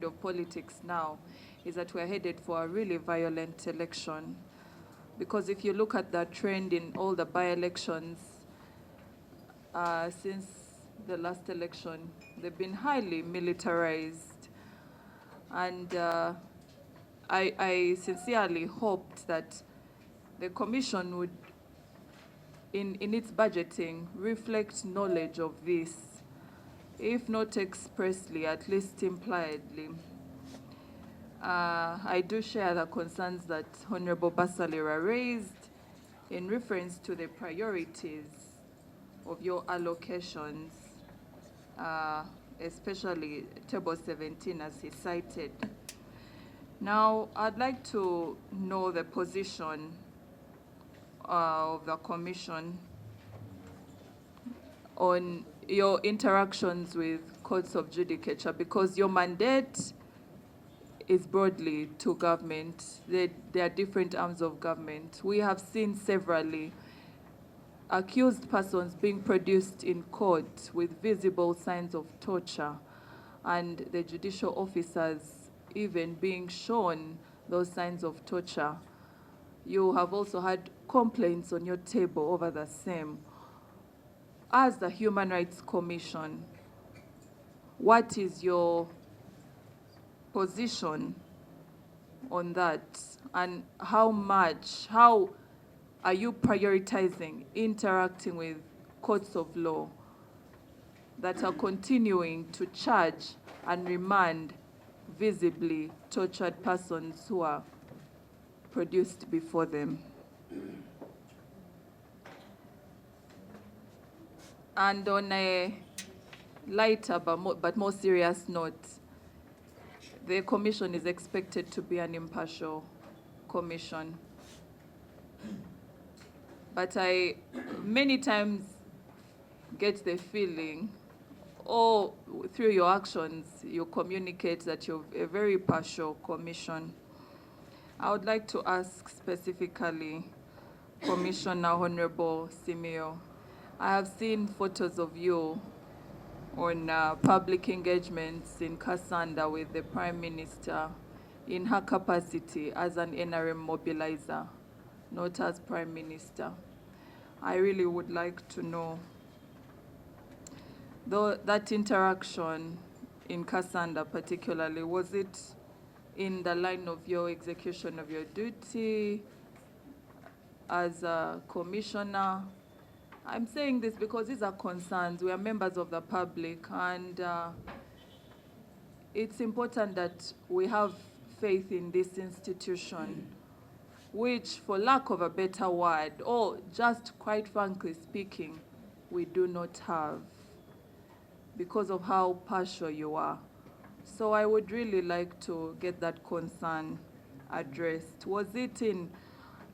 of politics now is that we're headed for a really violent election. Because if you look at the trend in all the by-elections since the last election, they've been highly militarized. And I sincerely hoped that the Commission would, in its budgeting, reflect knowledge of this, if not expressly, at least impliedly. I do share the concerns that Honorable Basalira raised in reference to the priorities of your allocations, especially Table 17 as he cited. Now, I'd like to know the position of the Commission on your interactions with courts of judicature, because your mandate is broadly to government. There are different arms of government. We have seen severally accused persons being produced in court with visible signs of torture, and the judicial officers even being shown those signs of torture. You have also had complaints on your table over the same. As the Human Rights Commission, what is your position on that, and how are you prioritizing interacting with courts of law that are continuing to charge and remand visibly tortured persons who are produced before them? And on a lighter but more serious note, the Commission is expected to be an impartial commission. But I many times get the feeling, or through your actions, you communicate that you're a very partial commission. I would like to ask specifically Commissioner Honorable Simeo. I have seen photos of you on public engagements in Kasanda with the Prime Minister in her capacity as an NRM mobilizer, not as Prime Minister. I really would like to know, that interaction in Kasanda particularly, was it in the line of your execution of your duty as a commissioner? I'm saying this because these are concerns. We are members of the public, and it's important that we have faith in this institution, which, for lack of a better word, or just quite frankly speaking, we do not have because of how partial you are. So I would really like to get that concern addressed. Was it in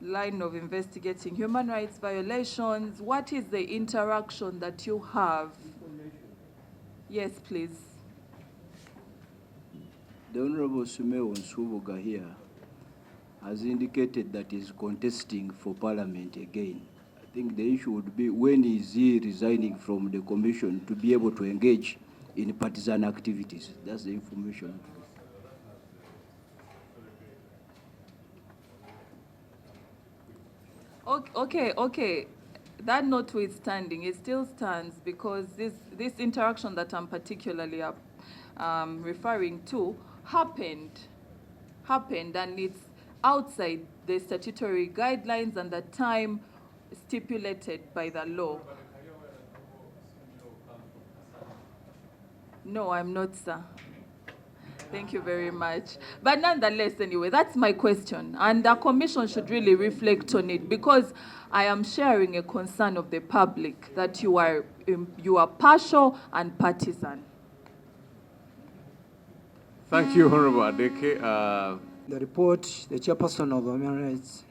line of investigating human rights violations? What is the interaction that you have? Yes, please. The Honorable Simeo Nsubuga here has indicated that he is contesting for Parliament again. I think the issue would be, when is he resigning from the Commission to be able to engage in partisan activities? That's the information. Okay. That notwithstanding, it still stands, because this interaction that I'm particularly referring to happened, and it's outside the statutory guidelines and the time stipulated by the law. No, I'm not, sir. Thank you very much. But nonetheless, anyway, that's my question. And the Commission should really reflect on it, because I am sharing a concern of the public that you are partial and partisan. Thank you, Honorable Adeke. The report, the chairperson of Human Rights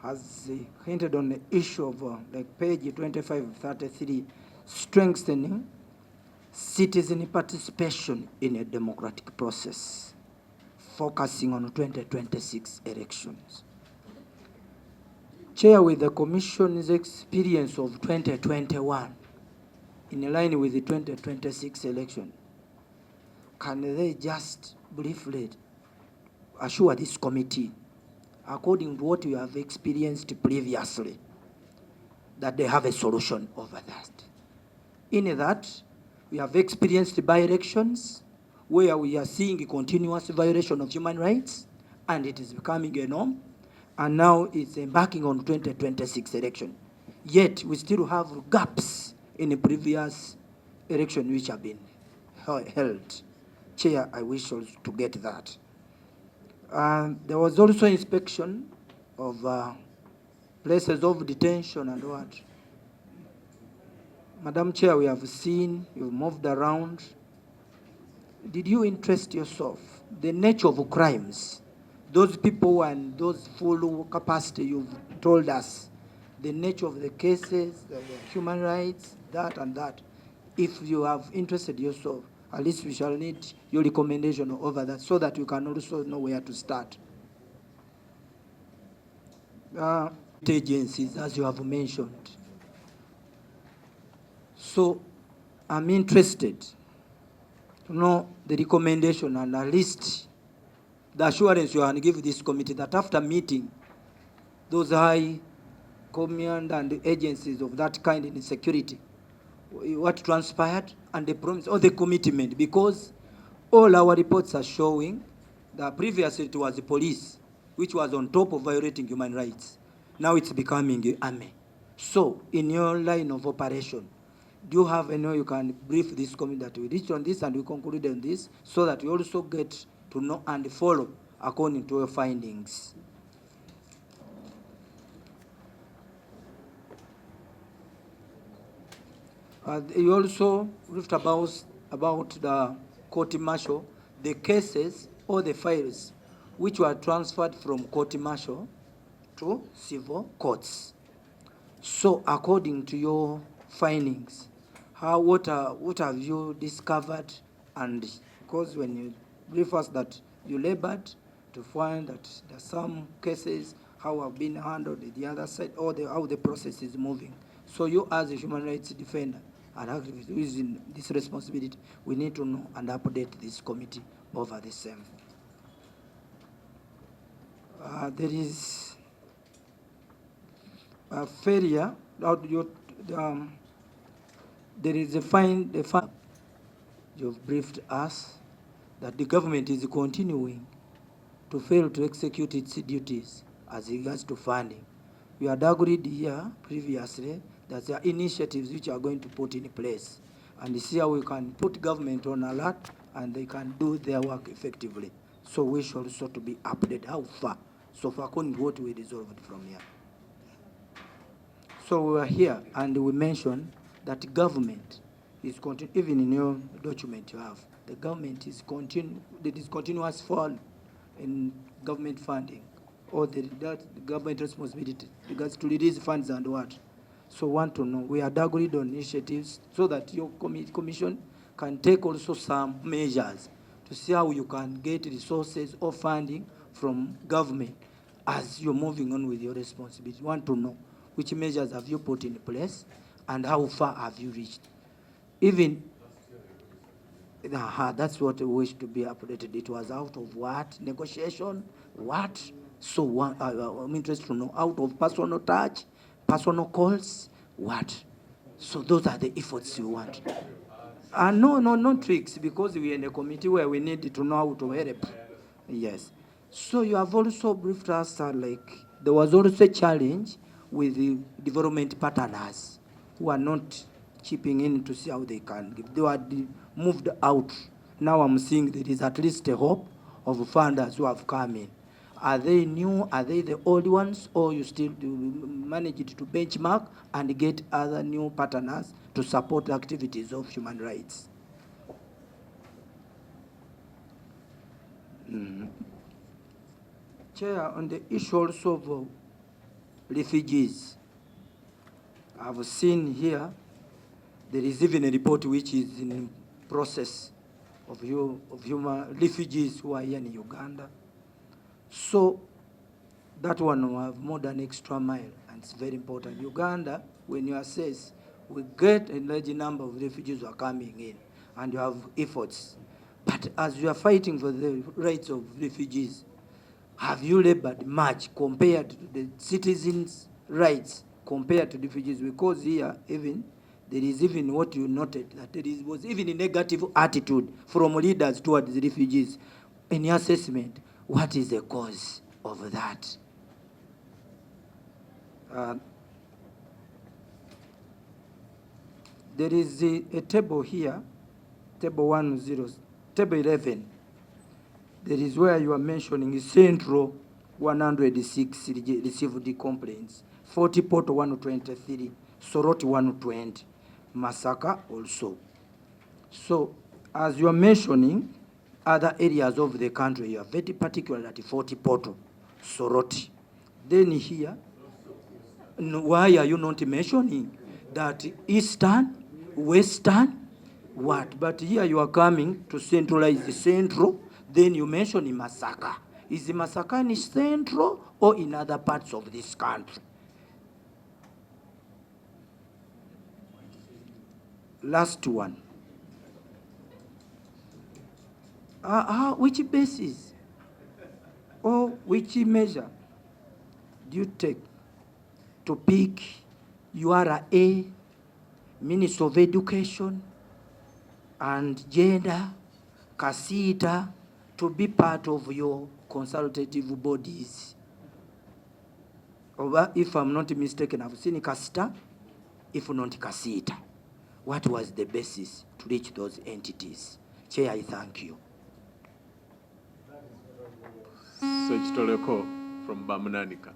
has hinted on the issue of like page 2533, strengthening citizen participation in a democratic process, focusing on 2026 elections. Chair, with the Commission's experience of 2021, in line with the 2026 election, can they just briefly assure this committee, according to what you have experienced previously, that they have a solution over that? In that, we have experienced by-elections where we are seeing a continuous violation of human rights, and it is becoming a norm, and now it's embarking on 2026 election. Yet, we still have gaps in the previous election which have been held. Chair, I wish also to get that. There was also inspection of places of detention and what. Madam Chair, we have seen, you've moved around. Did you interest yourself? The nature of crimes, those people and those full capacity you've told us, the nature of the cases, the human rights, that and that. If you have interested yourself, at least we shall need your recommendation over that so that you can also know where to start. Agencies, as you have mentioned. So I'm interested to know the recommendation and at least the assurance you can give this committee that after meeting those high command and agencies of that kind in security, what transpired and the promise or the commitment, because all our reports are showing that previously it was the police which was on top of violating human rights. Now it's becoming the army. So in your line of operation, do you have any way you can brief this committee that we reach on this and we conclude on this so that we also get to know and follow according to your findings? You also briefed about the court martial, the cases or the files which were transferred from court martial to civil courts. So according to your findings, what have you discovered? And because when you brief us that you labored to find that there are some cases how have been handled the other side, or how the process is moving. So you as a human rights defender and activist who is in this responsibility, we need to know and update this committee over the same. There is a failure. There is a fine. You've briefed us that the government is continuing to fail to execute its duties as regards to funding. We had agreed here previously that there are initiatives which are going to put in place, and see how we can put government on alert and they can do their work effectively. So we should also to be updated how far. So far, according to what we resolved from here. So we are here and we mentioned that government is even in your document you have, the government is there is continuous fall in government funding, or the government responsibility regards to release funds and what. So want to know, we had agreed on initiatives so that your commission can take also some measures to see how you can get resources or funding from government as you're moving on with your responsibility. Want to know which measures have you put in place and how far have you reached? Even that's what we wish to be updated. It was out of what? Negotiation? What? So I'm interested to know, out of personal touch, personal calls, what? So those are the efforts you want. No tricks, because we are in a committee where we need to know how to help. Yes. So you have also briefed us, like, there was also a challenge with the development partners who are not chipping in to see how they can give. They were moved out. Now I'm seeing there is at least a hope of funders who have come in. Are they new? Are they the old ones? Or you still do manage to benchmark and get other new partners to support the activities of human rights? Chair, on the issue also of refugees, I've seen here there is even a report which is in process of human refugees who are here in Uganda. So that one will have more than extra mile, and it's very important. Uganda, when you assess, we get a large number of refugees who are coming in, and you have efforts. But as you are fighting for the rights of refugees, have you labored much compared to the citizens' rights compared to refugees? Because here, even there is even what you noted, that there was even a negative attitude from leaders towards the refugees. In your assessment, what is the cause of that? There is a table here, table 11. There is where you are mentioning Central 106 received the complaints, 40 Porto 123, Soroti 120, Masaka also. So, as you are mentioning other areas of the country, you are very particular at 40 Porto, Soroti. Then here, why are you not mentioning that Eastern, Western, what? But here you are coming to centralize the Central, then you mention in Masaka. Is the Masaka in Central or in other parts of this country? Last one. Which basis or which measure do you take to pick URA, Minister of Education and Gender, Kasita, to be part of your consultative bodies? Or if I'm not mistaken, I've seen Kasita, if not Kasita. What was the basis to reach those entities? Chair, I thank you. Sech Toleko from Bamunanika.